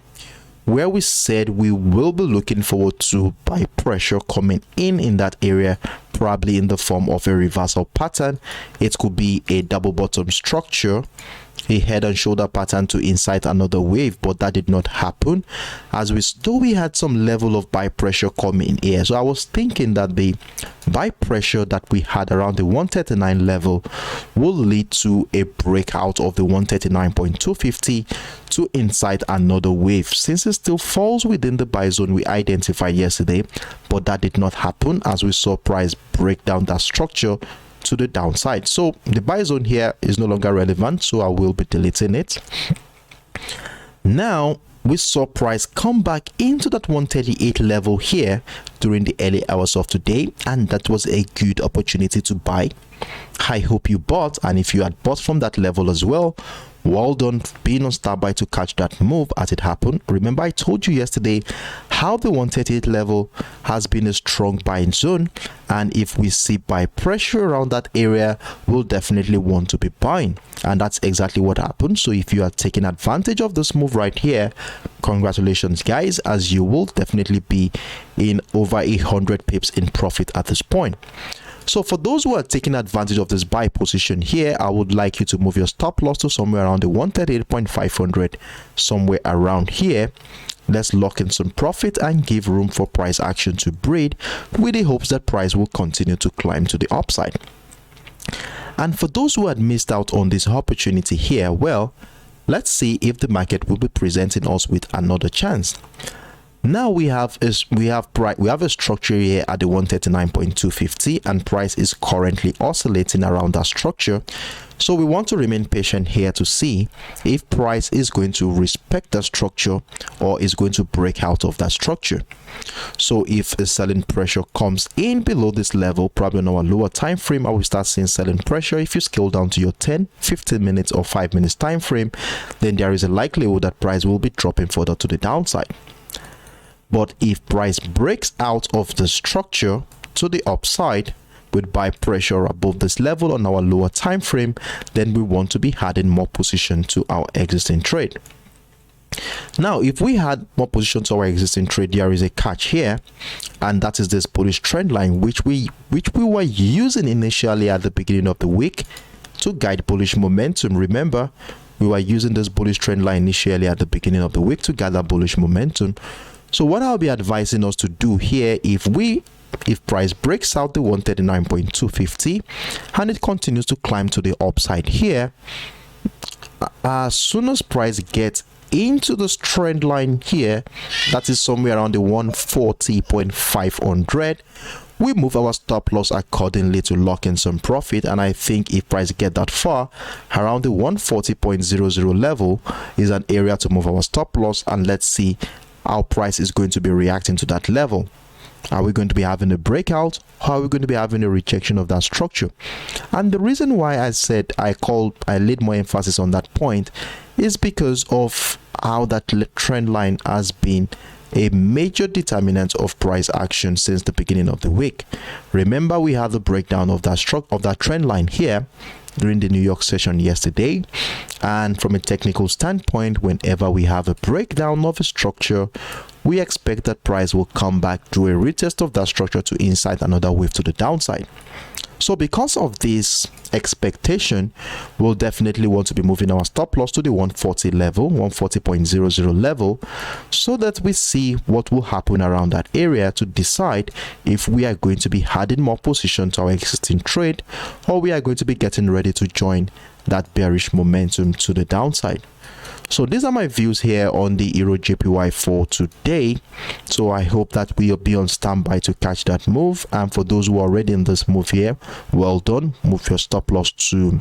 where we said we will be looking forward to buy pressure coming in that area, probably in the form of a reversal pattern. It could be a double bottom structure, a head and shoulder pattern to incite another wave, but that did not happen, as we had some level of buy pressure coming in here. So I was thinking that the buy pressure that we had around the 139 level will lead to a breakout of the 139.250 to incite another wave, since it still falls within the buy zone we identified yesterday. But that did not happen, as we saw price break down that structure to the downside. So the buy zone here is no longer relevant, so I will be deleting it. Now we saw price come back into that 138 level here during the early hours of today, and that was a good opportunity to buy. I hope you bought, and if you had bought from that level as well, Well done being on standby to catch that move as it happened. Remember, I told you yesterday how the 138 level has been a strong buying zone, and if we see buy pressure around that area, we'll definitely want to be buying, and that's exactly what happened. So if you are taking advantage of this move right here, congratulations guys, as you will definitely be in over 100 pips in profit at this point. So for those who are taking advantage of this buy position here, I would like you to move your stop loss to somewhere around the 138.500, somewhere around here. Let's lock in some profit and give room for price action to breed, with the hopes that price will continue to climb to the upside. And for those who had missed out on this opportunity here, well, let's see if the market will be presenting us with another chance. Now we have a structure here at the 139.250, and price is currently oscillating around that structure. So we want to remain patient here to see if price is going to respect that structure or is going to break out of that structure. So if a selling pressure comes in below this level, probably on our lower time frame, I will start seeing selling pressure. If you scale down to your 10, 15 minutes or 5 minutes time frame, then there is a likelihood that price will be dropping further to the downside. But if price breaks out of the structure to the upside with buy pressure above this level on our lower time frame, then we want to be adding more position to our existing trade. Now, if we had more position to our existing trade, there is a catch here, and that is this bullish trend line which we were using initially at the beginning of the week to guide bullish momentum. Remember, we were using this bullish trend line initially at the beginning of the week to gather bullish momentum. So what I'll be advising us to do here, if price breaks out the 139.250 and it continues to climb to the upside here, as soon as price gets into this trend line here, that is somewhere around the 140.500, we move our stop loss accordingly to lock in some profit. And I think if price get that far, around the 140.00 level is an area to move our stop loss, and let's see how price is going to be reacting to that level. Are we going to be having a breakout, or are we going to be having a rejection of that structure? And the reason why I said I laid more emphasis on that point is because of how that trend line has been a major determinant of price action since the beginning of the week. Remember, we had the breakdown of that trend line here during the New York session yesterday, and from a technical standpoint, whenever we have a breakdown of a structure, we expect that price will come back to a retest of that structure to incite another wave to the downside. So because of this expectation, we'll definitely want to be moving our stop loss to the 140 level, 140.00 level, so that we see what will happen around that area to decide if we are going to be adding more position to our existing trade, or we are going to be getting ready to join that bearish momentum to the downside. So these are my views here on the EURJPY for today. So I hope that we'll be on standby to catch that move. And for those who are already in this move here, well done. Move your stop loss to,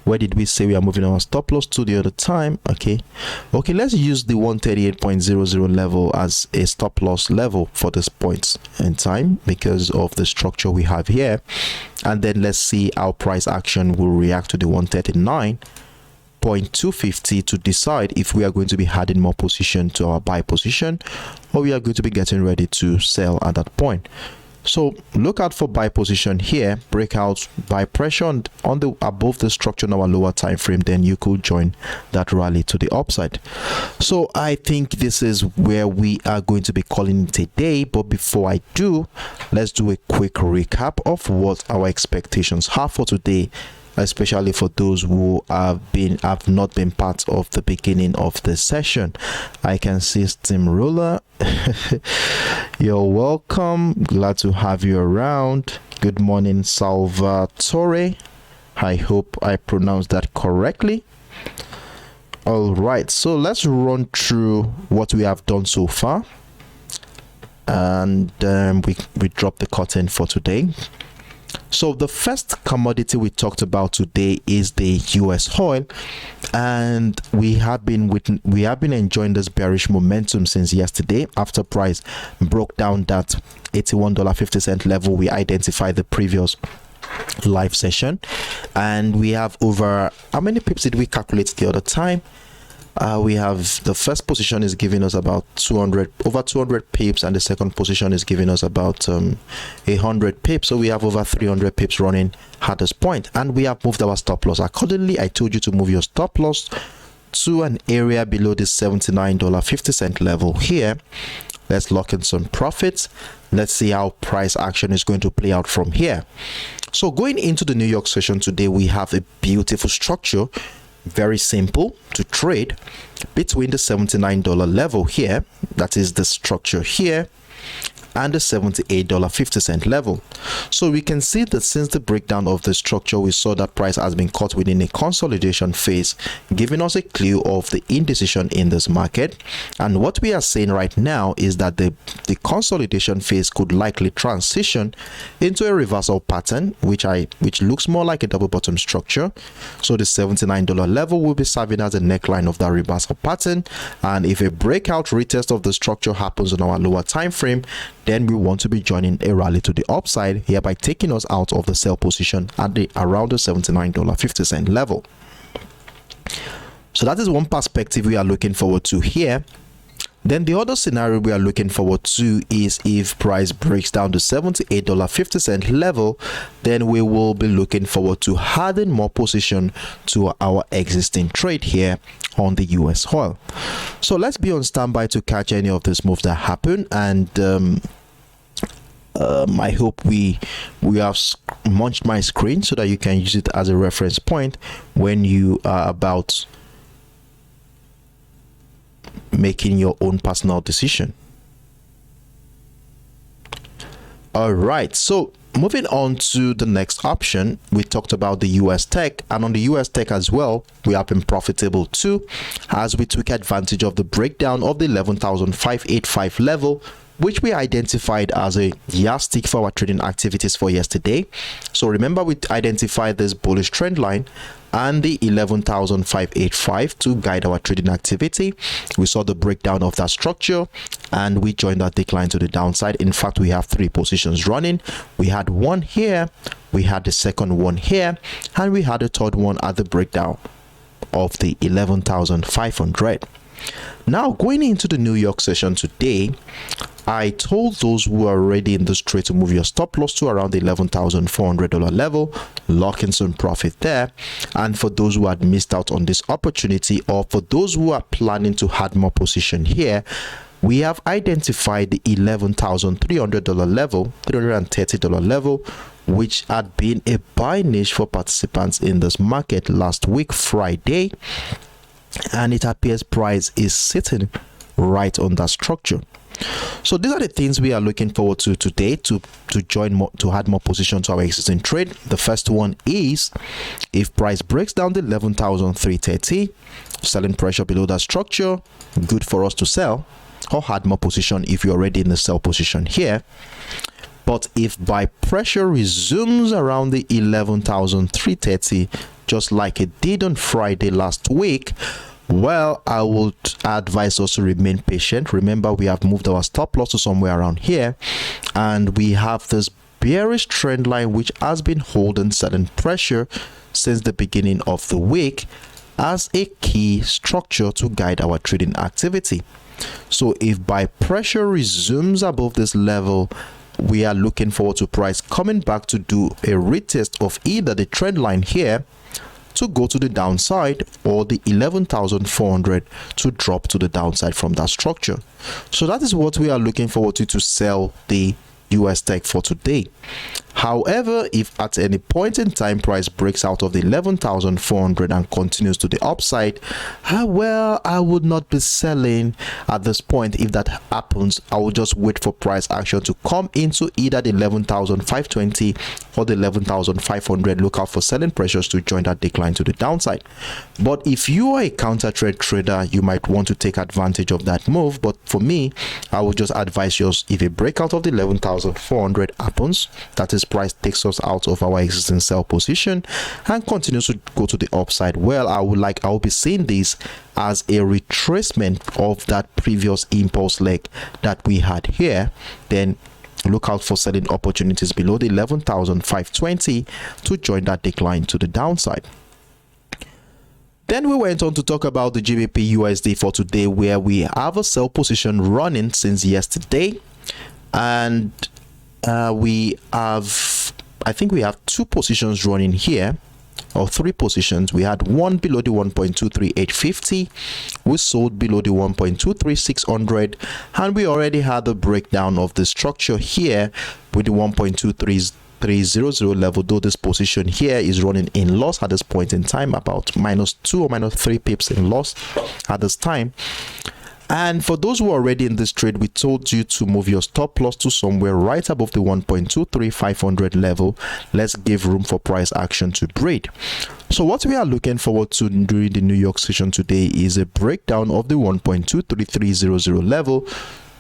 where did we say we are moving our stop loss to the other time? Okay, let's use the 138.00 level as a stop loss level for this point in time because of the structure we have here. And then let's see how price action will react to the 139.250 to decide if we are going to be adding more position to our buy position, or we are going to be getting ready to sell at that point. So look out for buy position here, breakout buy pressure on the above the structure on our lower time frame, then you could join that rally to the upside. So I think this is where we are going to be calling it a day. But before I do, let's do a quick recap of what our expectations are for today, especially for those who have not been part of the beginning of the session. I can see Steamroller. You're welcome, glad to have you around. Good morning, Salvatore. I hope I pronounced that correctly. All right, so let's run through what we have done so far, and we drop the curtain for today. So the first commodity we talked about today is the US oil, and we have been enjoying this bearish momentum since yesterday after price broke down that $81.50 level we identified the previous live session, and we have over, how many pips did we calculate the other time? We have, the first position is giving us about over 200 pips, and the second position is giving us about 100 pips. So we have over 300 pips running at this point, and we have moved our stop loss accordingly. I told you to move your stop loss to an area below the $79.50 level here. Let's lock in some profits. Let's see how price action is going to play out from here. So going into the New York session today, we have a beautiful structure, very simple to trade, between the $79 level here, that is the structure here, and the $78.50 level. So we can see that since the breakdown of the structure, we saw that price has been caught within a consolidation phase, giving us a clue of the indecision in this market. And what we are saying right now is that the consolidation phase could likely transition into a reversal pattern, which looks more like a double bottom structure. So the $79 level will be serving as a neckline of that reversal pattern, and if a breakout retest of the structure happens on our lower time frame, then we want to be joining a rally to the upside, hereby taking us out of the sell position at around the $79.50 level. So that is one perspective we are looking forward to here. Then the other scenario we are looking forward to is if price breaks down to $78.50 level, then we will be looking forward to adding more position to our existing trade here on the US oil. So let's be on standby to catch any of these moves that happen, and I hope we have munched my screen so that you can use it as a reference point when you are about making your own personal decision. All right, so moving on to the next option, we talked about the US tech, and on the US tech as well, we have been profitable too, as we took advantage of the breakdown of the 11,585 level, which we identified as a yardstick for our trading activities for yesterday. So remember, we identified this bullish trend line and the 11,585 to guide our trading activity. We saw the breakdown of that structure and we joined that decline to the downside. In fact, we have 3 positions running. We had one here, we had the second one here, and we had a third one at the breakdown of the 11,500. Now, going into the New York session today, I told those who are already in this trade to move your stop loss to around the $11,400 level, lock in some profit there. And for those who had missed out on this opportunity, or for those who are planning to add more position here, we have identified the $11,300 level, $330 level, which had been a buy niche for participants in this market last week, Friday. And it appears price is sitting right on that structure. So these are the things we are looking forward to today to join more, to add more position to our existing trade. The first one is if price breaks down the 11,330, selling pressure below that structure, good for us to sell or add more position if you're already in the sell position here. But if buy pressure resumes around the 11,330, just like it did on Friday last week, well, I would advise us to remain patient. Remember, we have moved our stop loss to somewhere around here, and we have this bearish trend line which has been holding selling pressure since the beginning of the week as a key structure to guide our trading activity. So if buy pressure resumes above this level, we are looking forward to price coming back to do a retest of either the trend line here to go to the downside, or the 11,400 to drop to the downside from that structure. So that is what we are looking forward to sell the US tech for today. However, if at any point in time price breaks out of the 11,400 and continues to the upside, well, I would not be selling at this point. If that happens, I will just wait for price action to come into either the 11,520 or the 11,500. Look out for selling pressures to join that decline to the downside. But if you are a counter trade trader, you might want to take advantage of that move. But for me, I would just advise you, if a breakout of the 11,400 happens, that is, price takes us out of our existing sell position and continues to go to the upside, well, I will be seeing this as a retracement of that previous impulse leg that we had here. Then look out for selling opportunities below the 11,520 to join that decline to the downside. Then we went on to talk about the GBPUSD for today, where we have a sell position running since yesterday, and we have, I think we have 2 positions running here, or 3 positions. We had one below the 1.23850, we sold below the 1.23600, and we already had a breakdown of the structure here with the 1.23300 level, though this position here is running in loss at this point in time, about -2 or -3 pips in loss at this time. And for those who are already in this trade, we told you to move your stop loss to somewhere right above the 1.23500 level. Let's give room for price action to breed. So what we are looking forward to during the New York session today is a breakdown of the 1.23300 level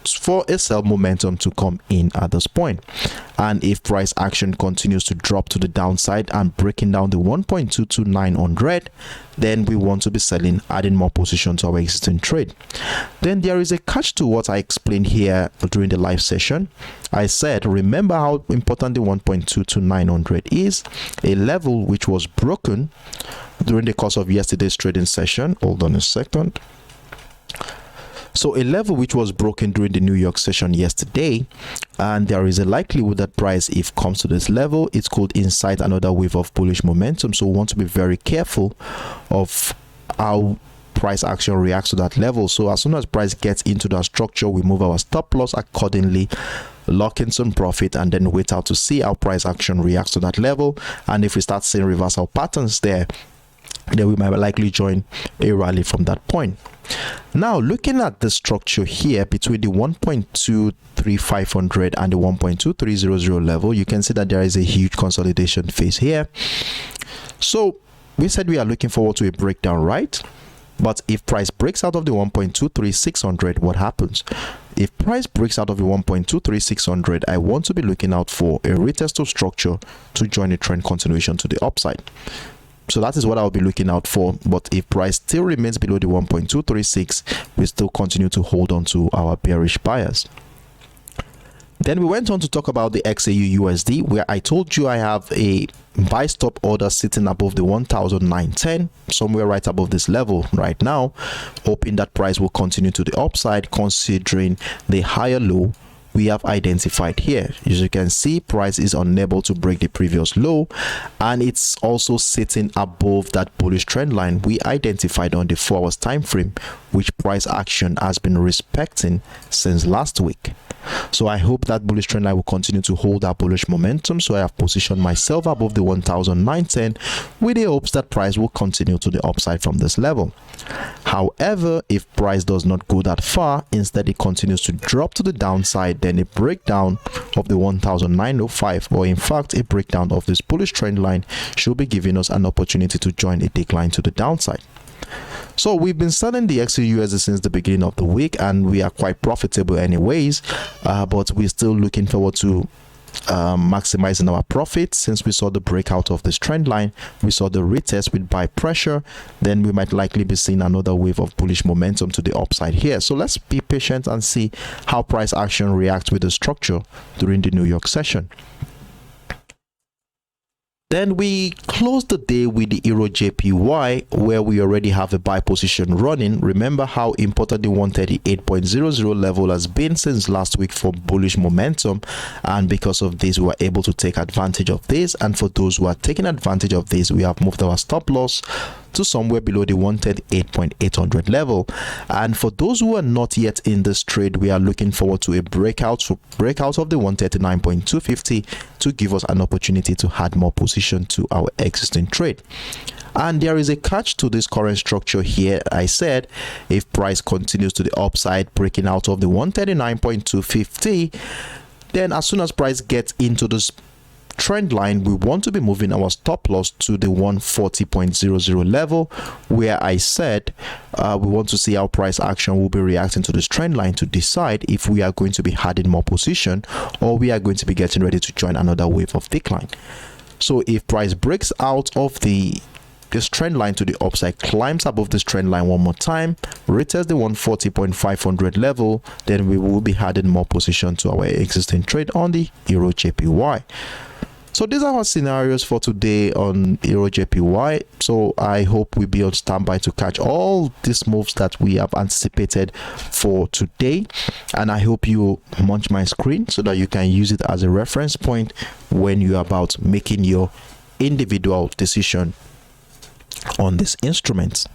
for a sell momentum to come in at this point. And if price action continues to drop to the downside and breaking down the 1.22900, then we want to be selling, adding more position to our existing trade. Then there is a catch to what I explained here during the live session. I said, remember how important the 1.22900 is, a level which was broken during the course of yesterday's trading session. Hold on a second. So a level which was broken during the New York session yesterday, and there is a likelihood that price, if comes to this level, it could incite another wave of bullish momentum. So we want to be very careful of how price action reacts to that level. So as soon as price gets into that structure, we move our stop loss accordingly, lock in some profit, and then wait out to see how price action reacts to that level. And if we start seeing reversal patterns there, then we might likely join a rally from that point. Now, looking at the structure here between the 1.23500 and the 1.2300 level, you can see that there is a huge consolidation phase here. So we said we are looking forward to a breakdown, right? But if price breaks out of the 1.23600, what happens? If price breaks out of the 1.23600, I want to be looking out for a retest of structure to join a trend continuation to the upside. So that is what I'll be looking out for. But if price still remains below the 1.236, we still continue to hold on to our bearish bias. Then we went on to talk about the XAUUSD, where I told you I have a buy stop order sitting above the 1,910, somewhere right above this level right now, hoping that price will continue to the upside considering the higher low we have identified here. As you can see, price is unable to break the previous low, and it's also sitting above that bullish trend line we identified on the 4 hours time frame, which price action has been respecting since last week. So I hope that bullish trend line will continue to hold our bullish momentum. So I have positioned myself above the 1,910 with the hopes that price will continue to the upside from this level. However, if price does not go that far, instead it continues to drop to the downside, then a breakdown of the 1,905, or in fact a breakdown of this bullish trend line, should be giving us an opportunity to join a decline to the downside. So we've been selling the XAUUSD since the beginning of the week, and we are quite profitable anyways, but we're still looking forward to maximizing our profits. Since we saw the breakout of this trend line, we saw the retest with buy pressure, then we might likely be seeing another wave of bullish momentum to the upside here. So let's be patient and see how price action reacts with the structure during the New York session. Then we closed the day with the EURJPY, where we already have a buy position running. Remember how important the 138.00 level has been since last week for bullish momentum, and because of this we were able to take advantage of this. And for those who are taking advantage of this, we have moved our stop loss to somewhere below the 138.800 level. And for those who are not yet in this trade, we are looking forward to a breakout of the 139.250 to give us an opportunity to add more position to our existing trade. And there is a catch to this current structure here. I said if price continues to the upside, breaking out of the 139.250, then as soon as price gets into this trend line, we want to be moving our stop loss to the 140.00 level, where I said we want to see how price action will be reacting to this trend line to decide if we are going to be adding more position or we are going to be getting ready to join another wave of decline. So if price breaks out of the this trend line to the upside, climbs above this trend line one more time, retests the 140.500 level, then we will be adding more position to our existing trade on the EURJPY. So these are our scenarios for today on EURJPY. So I hope we'll be on standby to catch all these moves that we have anticipated for today. And I hope you munch my screen so that you can use it as a reference point when you're about making your individual decision on this instrument.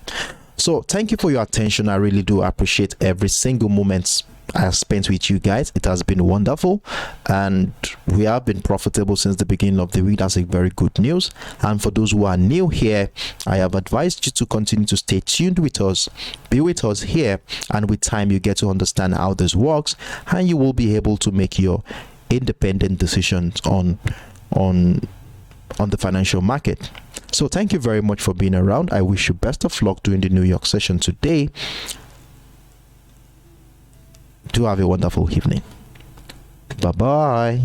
So thank you for your attention. I really do appreciate every single moment I have spent with you guys. It has been wonderful, and we have been profitable since the beginning of the week. That's a very good news. And for those who are new here, I have advised you to continue to stay tuned with us, be with us here, and with time you get to understand how this works, and you will be able to make your independent decisions on the financial market. So thank you very much for being around. I wish you best of luck during the New York session today. Do have a wonderful evening. Bye bye.